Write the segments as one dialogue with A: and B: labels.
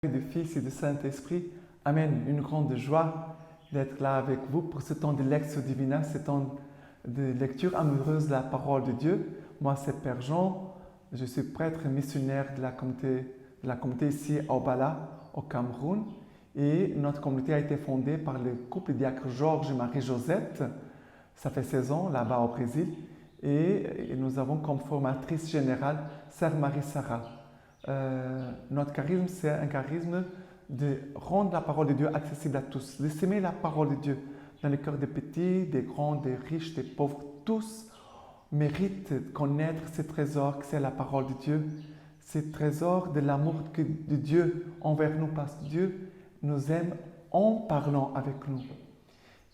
A: Du Fils et du Saint-Esprit. Amen. Une grande joie d'être là avec vous pour ce temps de Lectio Divina, ce temps de lecture amoureuse de la parole de Dieu. Moi, c'est Père Jean. Je suis prêtre missionnaire de la communauté ici à Obala, au Cameroun. Et notre communauté a été fondée par le couple diacre Georges et Marie-Josette. Ça fait 16 ans là-bas au Brésil. Et nous avons comme formatrice générale Sœur Marie-Sarah. Notre charisme, c'est un charisme de rendre la parole de Dieu accessible à tous, de s'aimer la parole de Dieu dans le cœur des petits, des grands, des riches, des pauvres. Tous méritent de connaître ce trésor que c'est la parole de Dieu, ce trésor de l'amour de Dieu envers nous, parce que Dieu nous aime en parlant avec nous.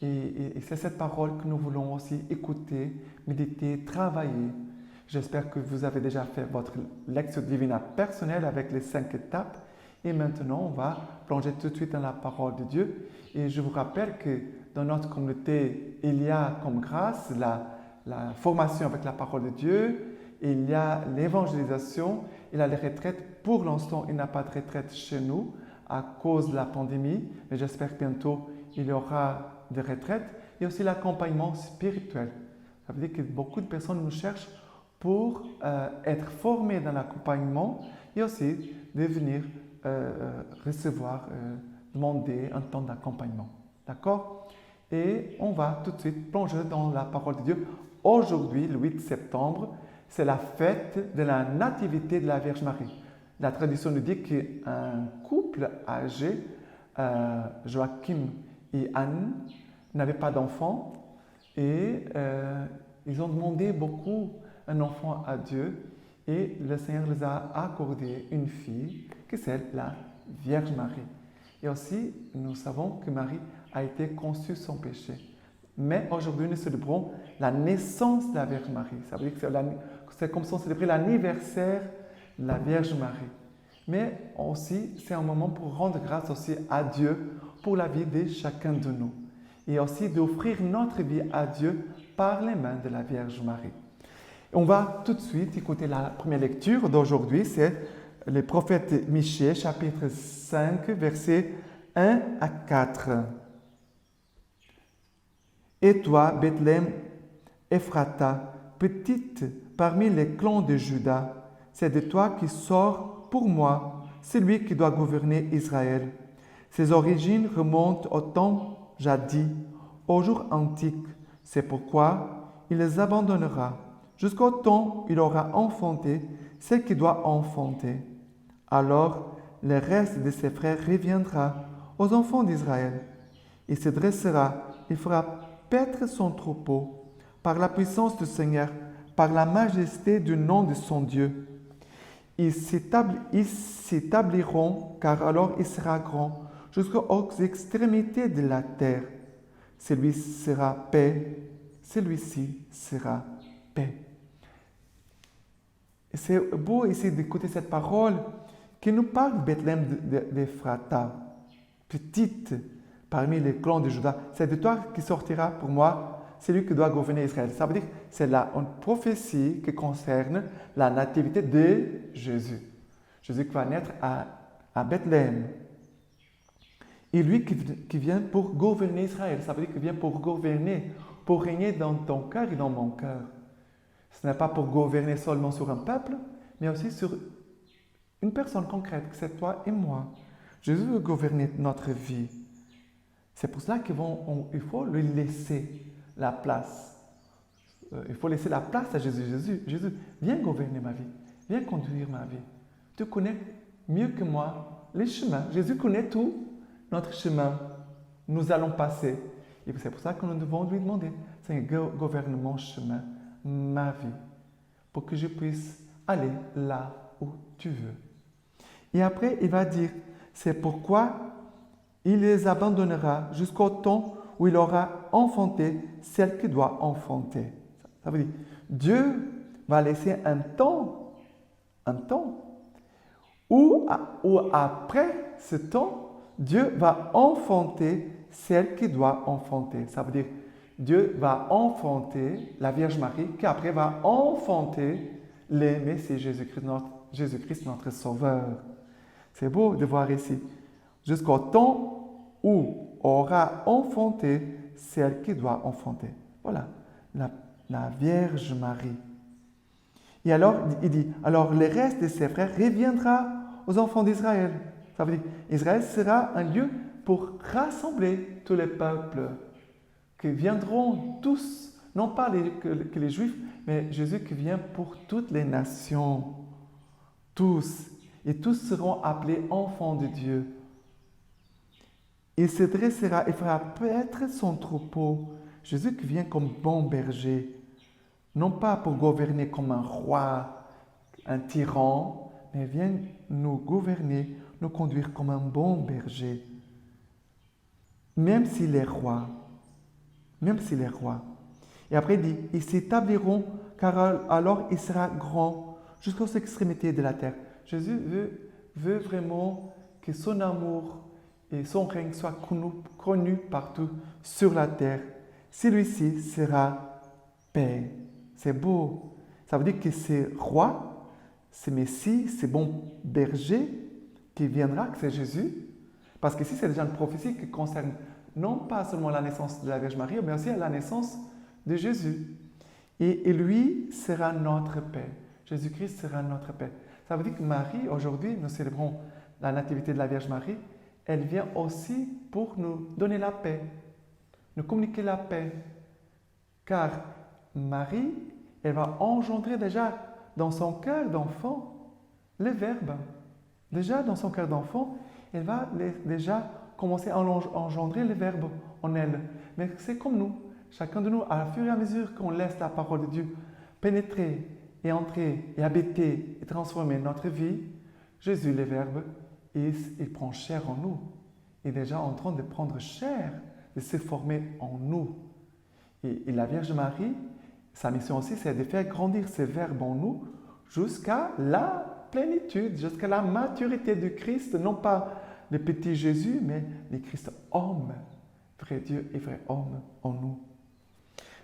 A: Et c'est cette parole que nous voulons aussi écouter, méditer, travailler. J'espère que vous avez déjà fait votre Lectio Divina personnelle avec les 5 étapes. Et maintenant, on va plonger tout de suite dans la parole de Dieu. Et je vous rappelle que dans notre communauté, il y a comme grâce la formation avec la parole de Dieu, il y a l'évangélisation, il y a les retraites. Pour l'instant, il n'y a pas de retraite chez nous à cause de la pandémie, mais j'espère que bientôt, il y aura des retraites. Et aussi l'accompagnement spirituel. Ça veut dire que beaucoup de personnes nous cherchent pour être formés dans l'accompagnement et aussi de venir demander un temps d'accompagnement. D'accord? Et on va tout de suite plonger dans la parole de Dieu. Aujourd'hui, le 8 septembre, c'est la fête de la nativité de la Vierge Marie. La tradition nous dit qu'un couple âgé, Joachim et Anne, n'avaient pas d'enfants et ils ont demandé beaucoup un enfant à Dieu et le Seigneur les a accordé une fille, que c'est la Vierge Marie. Et aussi, nous savons que Marie a été conçue sans péché. Mais aujourd'hui, nous célébrons la naissance de la Vierge Marie. Ça veut dire que c'est comme si on célébrait l'anniversaire de la Vierge Marie. Mais aussi, c'est un moment pour rendre grâce aussi à Dieu pour la vie de chacun de nous. Et aussi d'offrir notre vie à Dieu par les mains de la Vierge Marie. On va tout de suite écouter la première lecture d'aujourd'hui, c'est le prophète Michée, chapitre 5, versets 1 à 4. Et toi, Bethléem Ephrata, petite parmi les clans de Juda, c'est de toi qui sort pour moi celui qui doit gouverner Israël. Ses origines remontent au temps jadis, au jour antique. C'est pourquoi il les abandonnera jusqu'au temps où il aura enfanté ce qu'il doit enfanter. Alors, le reste de ses frères reviendra aux enfants d'Israël. Il se dressera, il fera paître son troupeau par la puissance du Seigneur, par la majesté du nom de son Dieu. Ils s'établiront, car alors il sera grand, jusqu'aux extrémités de la terre. Celui-ci sera paix, celui-ci sera paix. C'est beau ici d'écouter cette parole qui nous parle de Bethléem d'Ephrata, petite parmi les clans de Juda. C'est de toi qui sortira pour moi celui qui doit gouverner Israël. Ça veut dire que c'est là une prophétie qui concerne la nativité de Jésus. Jésus qui va naître à Bethléem. Et lui qui vient pour gouverner Israël. Ça veut dire qu'il vient pour gouverner, pour régner dans ton cœur et dans mon cœur. Ce n'est pas pour gouverner seulement sur un peuple, mais aussi sur une personne concrète, que c'est toi et moi. Jésus veut gouverner notre vie. C'est pour cela qu'il faut lui laisser la place. Il faut laisser la place à Jésus. Jésus, viens gouverner ma vie. Viens conduire ma vie. Tu connais mieux que moi les chemins. Jésus connaît tout notre chemin. Nous allons passer. Et c'est pour ça que nous devons lui demander, Seigneur, gouverne mon chemin, ma vie, pour que je puisse aller là où tu veux. Et après, il va dire, c'est pourquoi il les abandonnera jusqu'au temps où il aura enfanté celle qui doit enfanter. Ça veut dire, Dieu va laisser un temps, où après ce temps, Dieu va enfanter celle qui doit enfanter. Ça veut dire, Dieu va enfanter la Vierge Marie, qui après va enfanter le Messie Jésus-Christ, notre Sauveur. C'est beau de voir ici. Jusqu'au temps où aura enfanté celle qui doit enfanter. Voilà, la Vierge Marie. Et alors, il dit, alors le reste de ses frères reviendra aux enfants d'Israël. Ça veut dire, Israël sera un lieu pour rassembler tous les peuples qui viendront tous, non pas que les Juifs, mais Jésus qui vient pour toutes les nations. Tous. Et tous seront appelés enfants de Dieu. Il se dressera et fera paître son troupeau. Jésus qui vient comme bon berger. Non pas pour gouverner comme un roi, un tyran, mais vient nous gouverner, nous conduire comme un bon berger. Même s'il est roi. Même s'il est roi. Et après il dit, ils s'établiront, car alors il sera grand jusqu'aux extrémités de la terre. Jésus veut vraiment que son amour et son règne soient connus partout sur la terre. Celui-ci sera paix. C'est beau. Ça veut dire que c'est roi, c'est Messie, c'est bon berger qui viendra, que c'est Jésus. Parce qu'ici, c'est déjà une prophétie qui concerne non pas seulement la naissance de la Vierge Marie, mais aussi la naissance de Jésus. Et lui sera notre paix. Jésus-Christ sera notre paix. Ça veut dire que Marie, aujourd'hui, nous célébrons la nativité de la Vierge Marie, elle vient aussi pour nous donner la paix, nous communiquer la paix. Car Marie, elle va engendrer déjà dans son cœur d'enfant le Verbe. Déjà dans son cœur d'enfant, elle va déjà commencer à engendrer le Verbe en elle. Mais c'est comme nous. Chacun de nous, à fur et à mesure qu'on laisse la parole de Dieu pénétrer et entrer et habiter et transformer notre vie, Jésus, le Verbe, il prend chair en nous. Il est déjà en train de prendre chair, de se former en nous. Et la Vierge Marie, sa mission aussi, c'est de faire grandir ce Verbe en nous jusqu'à la plénitude, jusqu'à la maturité du Christ, non pas le petit Jésus, mais le Christ homme, vrai Dieu et vrai homme en nous.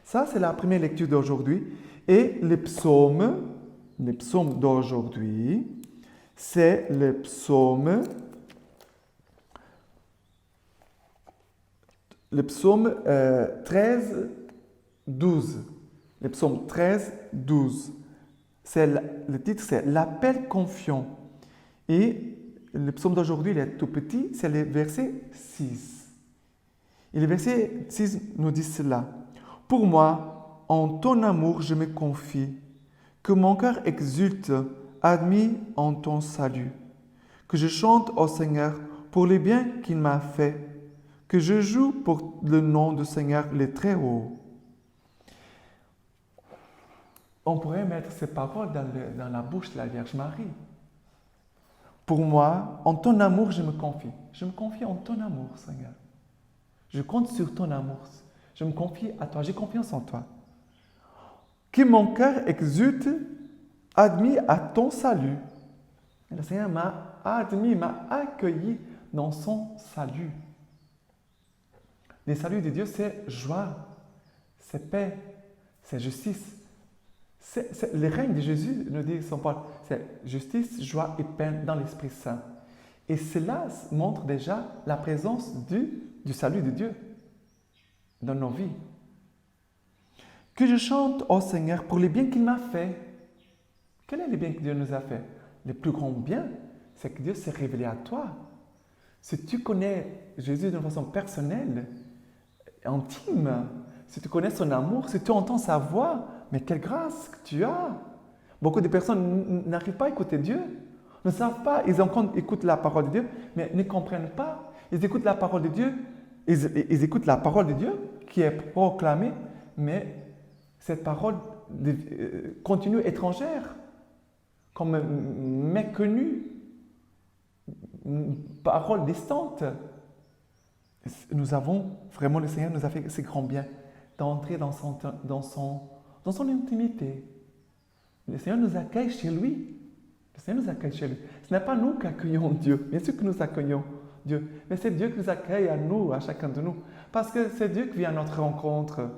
A: Ça, c'est la première lecture d'aujourd'hui. Et le psaume d'aujourd'hui, c'est le psaume 13, 12. Le psaume 13, 12. Le titre, c'est l'appel confiant. Et le psaume d'aujourd'hui, il est tout petit, c'est le verset 6. Et le verset 6 nous dit cela. Pour moi, en ton amour, je me confie. Que mon cœur exulte, admis en ton salut. Que je chante au Seigneur pour le bien qu'il m'a fait. Que je joue pour le nom du Seigneur le Très-Haut. On pourrait mettre ces paroles dans la bouche de la Vierge Marie. Pour moi, en ton amour, je me confie. Je me confie en ton amour, Seigneur. Je compte sur ton amour. Je me confie à toi. J'ai confiance en toi. Que mon cœur exulte, admis à ton salut. Et le Seigneur m'a admis, m'a accueilli dans son salut. Le salut de Dieu, c'est joie, c'est paix, c'est justice. C'est le règne de Jésus, nous dit Saint Paul, c'est justice, joie et paix dans l'Esprit Saint. Et cela montre déjà la présence du salut de Dieu dans nos vies. Que je chante au Seigneur pour les biens qu'il m'a fait. Quel est le bien que Dieu nous a fait? Le plus grand bien, c'est que Dieu s'est révélé à toi. Si tu connais Jésus d'une façon personnelle, intime, si tu connais son amour, si tu entends sa voix, mais quelle grâce que tu as! Beaucoup de personnes n'arrivent pas à écouter Dieu, ne savent pas, ils écoutent la parole de Dieu, mais ne comprennent pas. Ils écoutent la parole de Dieu, ils écoutent la parole de Dieu qui est proclamée, mais cette parole continue étrangère, comme méconnue, parole distante. Nous avons vraiment, le Seigneur nous a fait ce grand bien d'entrer dans son intimité. Le Seigneur nous accueille chez lui. Le Seigneur nous accueille chez lui. Ce n'est pas nous qui accueillons Dieu, bien sûr que nous accueillons Dieu, mais c'est Dieu qui nous accueille à nous, à chacun de nous, parce que c'est Dieu qui vient à notre rencontre.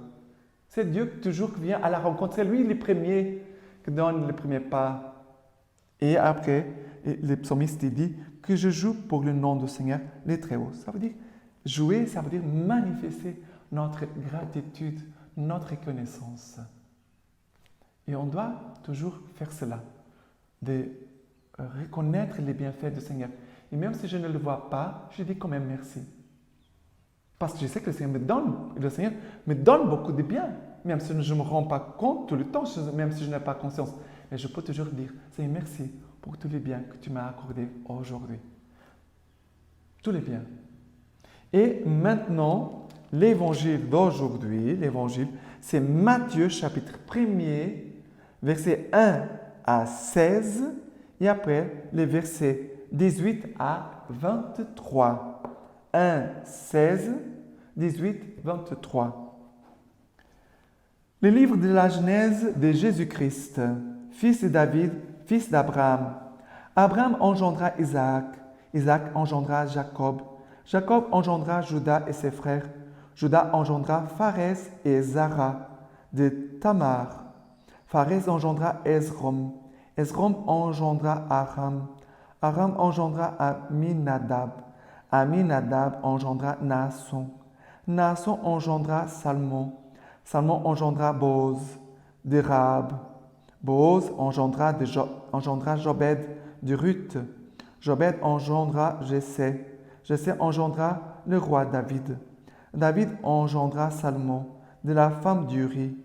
A: C'est Dieu toujours qui vient à la rencontre. C'est lui le premier qui donne le premier pas. Et après, le psalmiste dit que je joue pour le nom du Seigneur, les Très-Hauts. Ça veut dire jouer, ça veut dire manifester notre gratitude, notre reconnaissance. Et on doit toujours faire cela, de reconnaître les bienfaits du Seigneur. Et même si je ne le vois pas, je dis quand même merci. Parce que je sais que le Seigneur me donne beaucoup de bien, même si je ne me rends pas compte tout le temps, même si je n'ai pas conscience. Mais je peux toujours dire, Seigneur, merci pour tous les biens que tu m'as accordés aujourd'hui. Tous les biens. Et maintenant, l'évangile d'aujourd'hui, c'est Matthieu chapitre 1er, versets 1 à 16, et après les versets 18 à 23. 1, 16, 18, 23. Le livre de la Genèse de Jésus-Christ, fils de David, fils d'Abraham. Abraham engendra Isaac, Isaac engendra Jacob, Jacob engendra Juda et ses frères, Juda engendra Pharès et Zara de Tamar. Pharès engendra Esrom, Esrom engendra Aram, Aram engendra Aminadab, Aminadab engendra Naasson, Naasson engendra Salmon, Salmon engendra Boaz de Rahab, Boaz engendra Jobed de Ruth, Jobed engendra Jessé, Jessé engendra le roi David, David engendra Salmon de la femme d'Uri,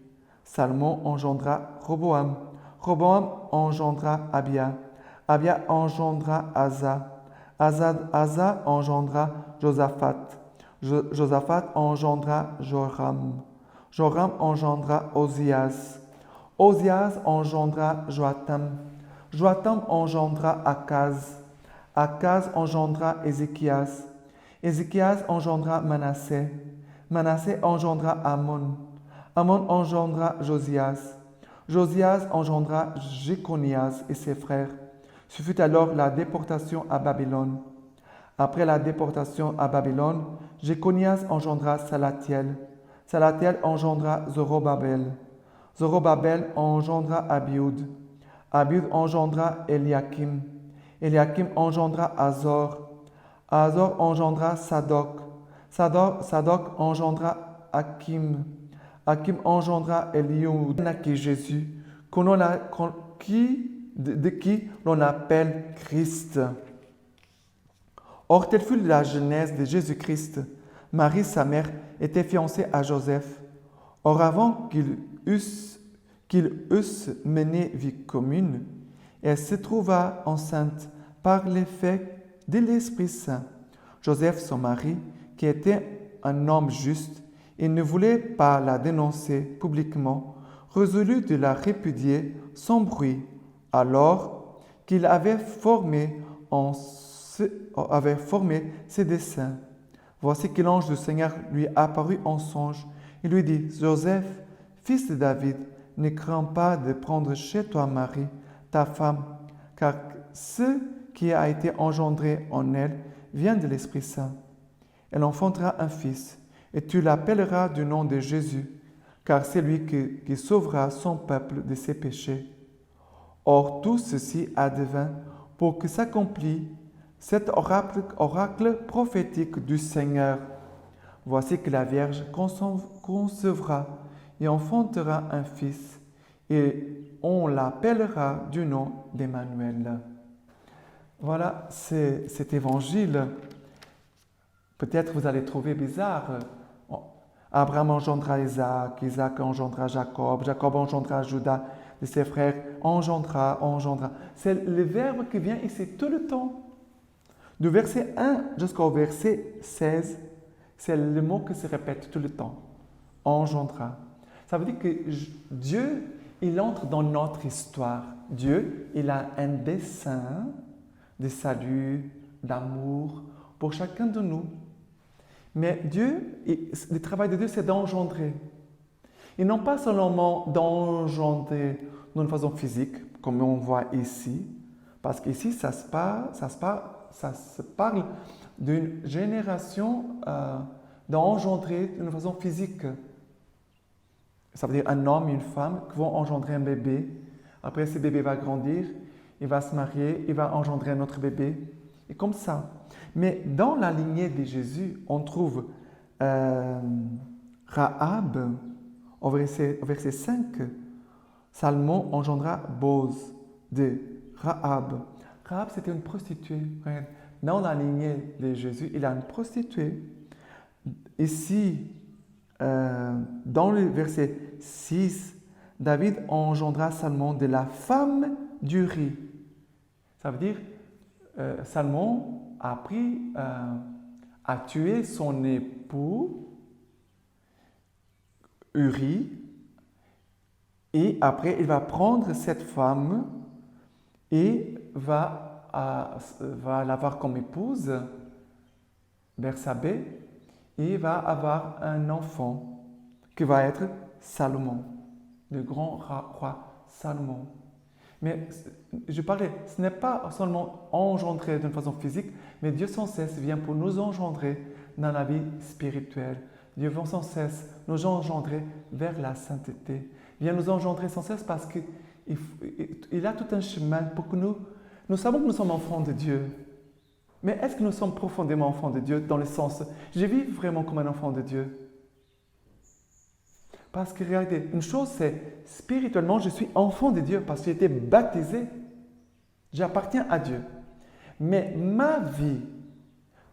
A: Salmon engendra Roboam, Roboam engendra Abia, Abia engendra Asa, Asa engendra Josaphat, Josaphat engendra Joram, Joram engendra Ozias, Ozias engendra Joatam, Joatam engendra Akaz, Akaz engendra Ézéchias, Ézéchias engendra Manassé, Manassé engendra Amon, Amon engendra Josias, Josias engendra Jéconias et ses frères. Ce fut alors la déportation à Babylone. Après la déportation à Babylone, Jéconias engendra Salatiel. Salatiel engendra Zorobabel. Zorobabel engendra Abiud. Abiud engendra Eliakim. Eliakim engendra Azor. Azor engendra Sadok. Sadok engendra Hakim. Hakim engendra Eliud. Naquit Jésus, de qui l'on appelle Christ. Or, telle fut la genèse de Jésus-Christ. Marie, sa mère, était fiancée à Joseph. Or, avant qu'ils eussent mené vie commune, elle se trouva enceinte par l'effet de l'Esprit Saint. Joseph, son mari, qui était un homme juste et ne voulait pas la dénoncer publiquement, résolut de la répudier sans bruit. Alors qu'il avait formé ses desseins. Voici que l'ange du Seigneur lui apparut en songe. Il lui dit, Joseph, fils de David, ne crains pas de prendre chez toi Marie, ta femme, car ce qui a été engendré en elle vient de l'Esprit Saint. Elle enfantera un fils, et tu l'appelleras du nom de Jésus, car c'est lui qui sauvera son peuple de ses péchés. Or, tout ceci advint pour que s'accomplisse cet oracle prophétique du Seigneur. Voici que la Vierge concevra et enfantera un fils, et on l'appellera du nom d'Emmanuel. Voilà, c'est cet évangile. Peut-être vous allez trouver bizarre. Abraham engendra Isaac, Isaac engendra Jacob, Jacob engendra Judas, de ses frères, engendra. C'est le verbe qui vient ici tout le temps. Du verset 1 jusqu'au verset 16, c'est le mot qui se répète tout le temps. Engendra. Ça veut dire que Dieu, il entre dans notre histoire. Dieu, il a un dessein de salut, d'amour pour chacun de nous. Mais Dieu, le travail de Dieu, c'est d'engendrer. Et non pas seulement d'engendrer d'une façon physique, comme on voit ici, parce qu'ici, ça se parle d'une génération d'engendrer d'une façon physique. Ça veut dire un homme et une femme qui vont engendrer un bébé. Après, ce bébé va grandir, il va se marier, il va engendrer un autre bébé. Et comme ça. Mais dans la lignée de Jésus, on trouve Rahab, au verset 5, Salmon engendra Boz de Rahab. Rahab, c'était une prostituée. Dans la lignée de Jésus, il a une prostituée. Ici, dans le verset 6, David engendra Salmon de la femme d'Uri. Ça veut dire, Salmon a appris à tuer son époux, Uri, et après, il va prendre cette femme et va l'avoir comme épouse, Bersabée, et va avoir un enfant qui va être Salomon, le grand roi Salomon. Mais je parlais, ce n'est pas seulement engendrer d'une façon physique, mais Dieu sans cesse vient pour nous engendrer dans la vie spirituelle. Dieu vient sans cesse nous engendrer vers la sainteté. Il vient nous engendrer sans cesse parce qu'il a tout un chemin pour que nous savons que nous sommes enfants de Dieu. Mais est-ce que nous sommes profondément enfants de Dieu dans le sens, je vis vraiment comme un enfant de Dieu? Parce que regardez, une chose c'est, spirituellement, je suis enfant de Dieu parce que j'ai été baptisé. J'appartiens à Dieu. Mais ma vie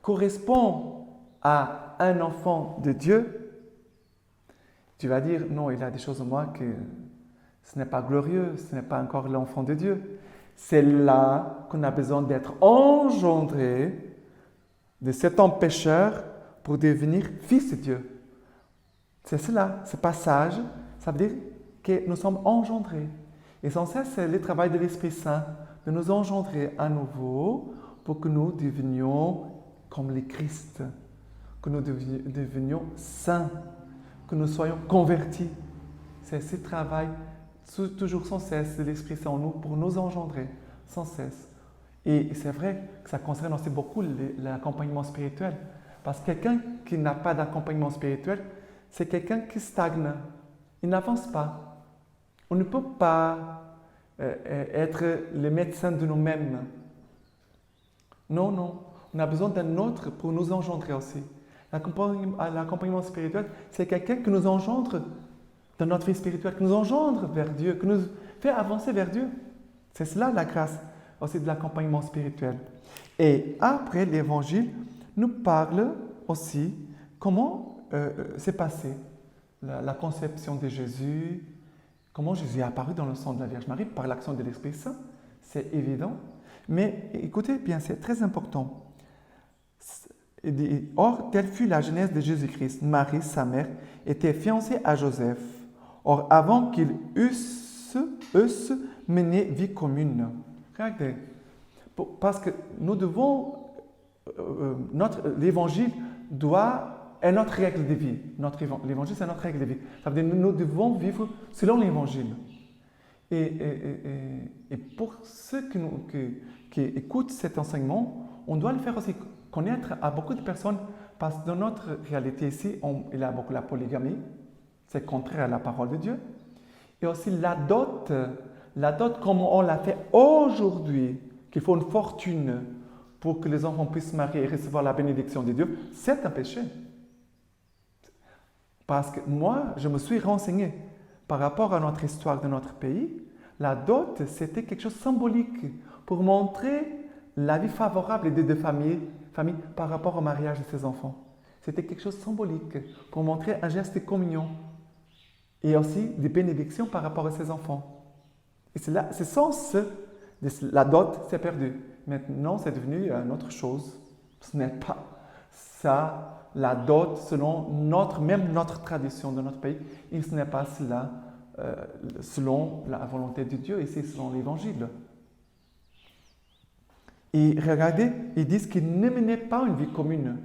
A: correspond à un enfant de Dieu. Tu vas dire, non, il y a des choses en moi que ce n'est pas glorieux, ce n'est pas encore l'enfant de Dieu. C'est là qu'on a besoin d'être engendré de cet homme pécheur pour devenir fils de Dieu. C'est cela, ce passage, ça veut dire que nous sommes engendrés. Et sans cesse, c'est le travail de l'Esprit Saint de nous engendrer à nouveau pour que nous devenions comme le Christ, que nous devenions saints, que nous soyons convertis. C'est ce travail toujours sans cesse de l'Esprit Saint en nous pour nous engendrer sans cesse. Et c'est vrai que ça concerne aussi beaucoup l'accompagnement spirituel. Parce que quelqu'un qui n'a pas d'accompagnement spirituel, c'est quelqu'un qui stagne. Il n'avance pas. On ne peut pas être les médecins de nous-mêmes. Non, non. On a besoin d'un autre pour nous engendrer aussi. L'accompagnement spirituel, c'est quelqu'un qui nous engendre dans notre vie spirituelle, qui nous engendre vers Dieu, qui nous fait avancer vers Dieu. C'est cela la grâce aussi de l'accompagnement spirituel. Et après, l'Évangile nous parle aussi comment s'est passé la conception de Jésus, comment Jésus est apparu dans le sang de la Vierge Marie par l'action de l'Esprit Saint. C'est évident. Mais écoutez bien, c'est très important. Or, telle fut la genèse de Jésus-Christ. Marie, sa mère, était fiancée à Joseph. Or, avant qu'ils eussent mené vie commune. Regardez, parce que nous devons, l'évangile est notre règle de vie. L'évangile, c'est notre règle de vie. Ça veut dire que nous devons vivre selon l'évangile. Et pour ceux qui écoutent cet enseignement, on doit le faire aussi connaître à beaucoup de personnes parce que dans notre réalité ici, il y a beaucoup la polygamie. C'est contraire à la parole de Dieu. Et aussi la dot comme on l'a fait aujourd'hui, qu'il faut une fortune pour que les enfants puissent se marier et recevoir la bénédiction de Dieu, c'est un péché. Parce que moi, je me suis renseigné par rapport à notre histoire de notre pays. La dot, c'était quelque chose de symbolique pour montrer la vie favorable des deux familles par rapport au mariage de ses enfants. C'était quelque chose de symbolique pour montrer un geste de communion et aussi des bénédictions par rapport à ses enfants. Et ce sens de la dot s'est perdu. Maintenant, c'est devenu une autre chose. Ce n'est pas ça, la dot, selon même notre tradition de notre pays. Et ce n'est pas cela selon la volonté de Dieu, et c'est selon l'Évangile. Et regardez, ils disent qu'ils ne menaient pas une vie commune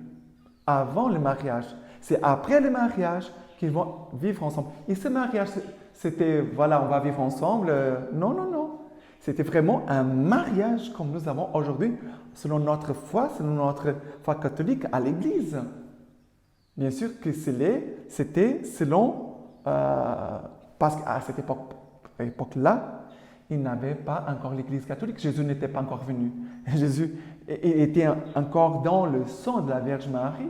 A: avant le mariage. C'est après le mariage qu'ils vont vivre ensemble. Et ce mariage, c'était, voilà, on va vivre ensemble. Non, non, non. C'était vraiment un mariage comme nous avons aujourd'hui, selon notre foi catholique à l'Église. Bien sûr que c'était selon, parce qu'à cette époque-là, il n'avait pas encore l'Église catholique. Jésus n'était pas encore venu. Jésus était encore dans le sang de la Vierge Marie,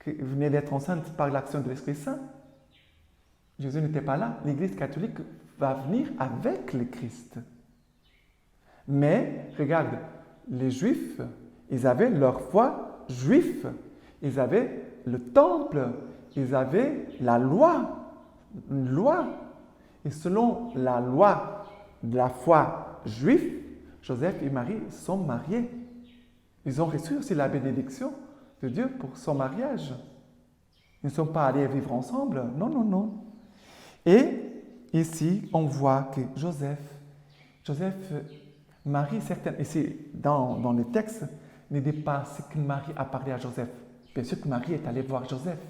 A: qui venait d'être enceinte par l'action de l'Esprit Saint. Jésus n'était pas là. L'Église catholique va venir avec le Christ. Mais, regarde, les Juifs, ils avaient leur foi juive. Ils avaient le temple. Ils avaient la loi. Une loi. Et selon la loi de la foi juive, Joseph et Marie sont mariés. Ils ont reçu aussi la bénédiction de Dieu pour son mariage. Ils ne sont pas allés vivre ensemble. Non, non, non. Et ici, on voit que Joseph, Marie, certaines, ici dans le texte, ne dit pas ce que Marie a parlé à Joseph. Bien sûr que Marie est allée voir Joseph.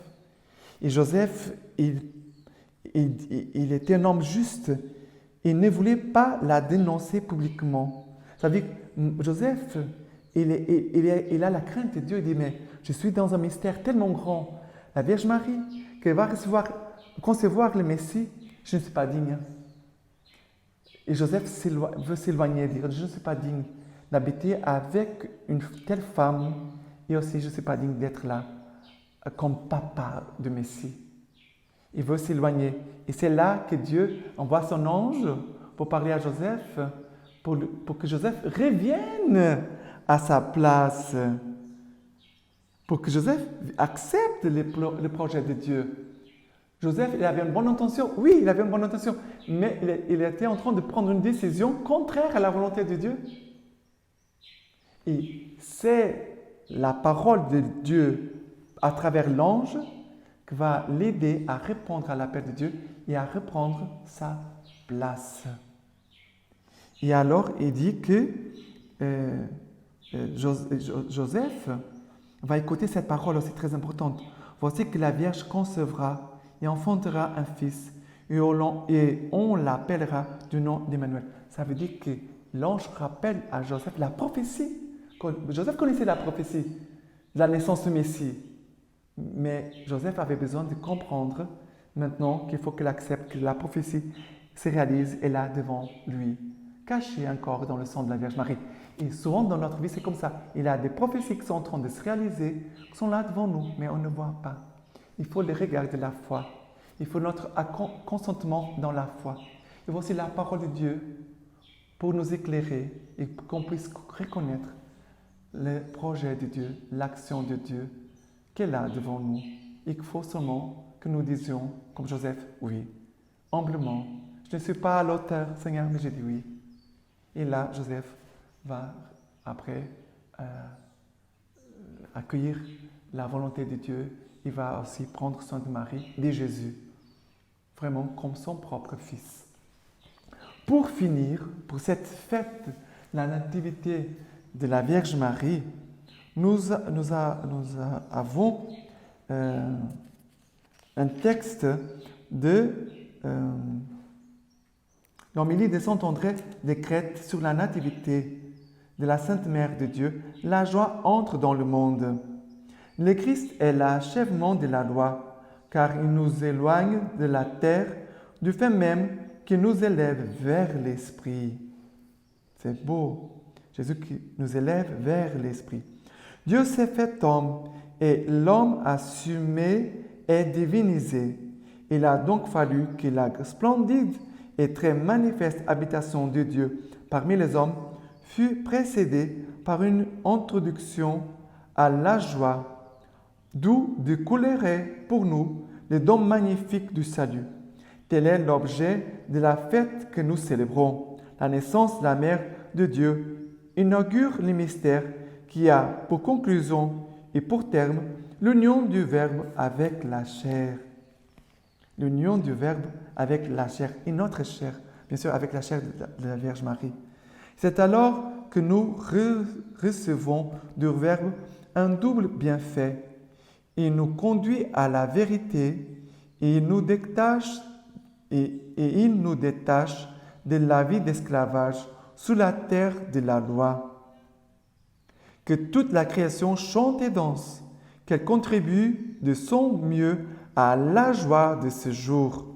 A: Et Joseph, il était un homme juste. Il ne voulait pas la dénoncer publiquement. Ça veut dire que Joseph, il a la crainte de Dieu. Il dit, mais je suis dans un mystère tellement grand. La Vierge Marie, qu'elle va concevoir le Messie, je ne suis pas digne. Et Joseph veut s'éloigner, dire, je ne suis pas digne d'habiter avec une telle femme. Et aussi, je ne suis pas digne d'être là comme papa de Messie. Il veut s'éloigner. Et c'est là que Dieu envoie son ange pour parler à Joseph, pour que Joseph revienne à sa place, pour que Joseph accepte le projet de Dieu. Joseph, il avait une bonne intention. Oui, il avait une bonne intention. Mais il était en train de prendre une décision contraire à la volonté de Dieu. Et c'est la parole de Dieu à travers l'ange qui va l'aider à répondre à l'appel de Dieu et à reprendre sa place. Et alors, il dit que Joseph va écouter cette parole aussi très importante. Voici que la Vierge concevra et enfantera un fils et on l'appellera du nom d'Emmanuel. Ça veut dire que l'ange rappelle à Joseph la prophétie. Joseph connaissait la prophétie de la naissance du Messie. Mais Joseph avait besoin de comprendre maintenant qu'il faut qu'il accepte que la prophétie se réalise et là devant lui, cachée encore dans le sang de la Vierge Marie. Et souvent dans notre vie, c'est comme ça. Il y a des prophéties qui sont en train de se réaliser, qui sont là devant nous, mais on ne voit pas. Il faut les regarder de la foi. Il faut notre consentement dans la foi. Il faut aussi la parole de Dieu pour nous éclairer et qu'on puisse reconnaître le projet de Dieu, l'action de Dieu qu'elle a devant nous. Il faut seulement que nous disions, comme Joseph, oui, humblement. Je ne suis pas l'auteur, Seigneur, mais j'ai dit oui. Et là, Joseph va après accueillir la volonté de Dieu. Il va aussi prendre soin de Marie, de Jésus, vraiment comme son propre fils. Pour finir, pour cette fête, la nativité de la Vierge Marie, nous avons un texte de l'homélie de Saint André de Crète sur la nativité de la Sainte Mère de Dieu. La joie entre dans le monde. Le Christ est l'achèvement de la loi, car il nous éloigne de la terre, du fait même qu'il nous élève vers l'Esprit. C'est beau. Jésus qui nous élève vers l'Esprit. Dieu s'est fait homme et l'homme assumé et divinisé. Il a donc fallu que la splendide et très manifeste habitation de Dieu parmi les hommes fût précédée par une introduction à la joie, d'où découlerait pour nous le don magnifique du salut. Tel est l'objet de la fête que nous célébrons. La naissance de la Mère de Dieu inaugure le mystère qui a pour conclusion et pour terme l'union du Verbe avec la chair. L'union du Verbe avec la chair et notre chair, bien sûr avec la chair de la Vierge Marie. C'est alors que nous recevons du Verbe un double bienfait. Il nous conduit à la vérité et il nous détache de la vie d'esclavage sous la terre de la loi. Que toute la création chante et danse, qu'elle contribue de son mieux à la joie de ce jour.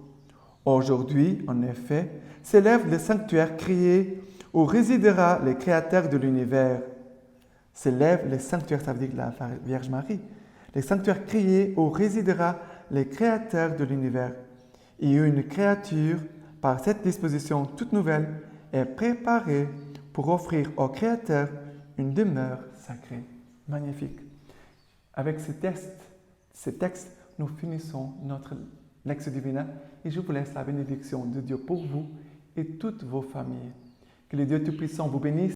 A: Aujourd'hui, en effet, s'élève le sanctuaire créé où résidera le Créateur de l'univers. S'élève le sanctuaire, ça veut dire la Vierge Marie. Le sanctuaire créé où résidera le Créateur de l'univers. Et une créature, par cette disposition toute nouvelle, est préparée pour offrir au Créateur une demeure sacrée. Magnifique. Avec ces textes, nous finissons notre Lectio Divina et je vous laisse la bénédiction de Dieu pour vous et toutes vos familles. Que le Dieu Tout-Puissant vous bénisse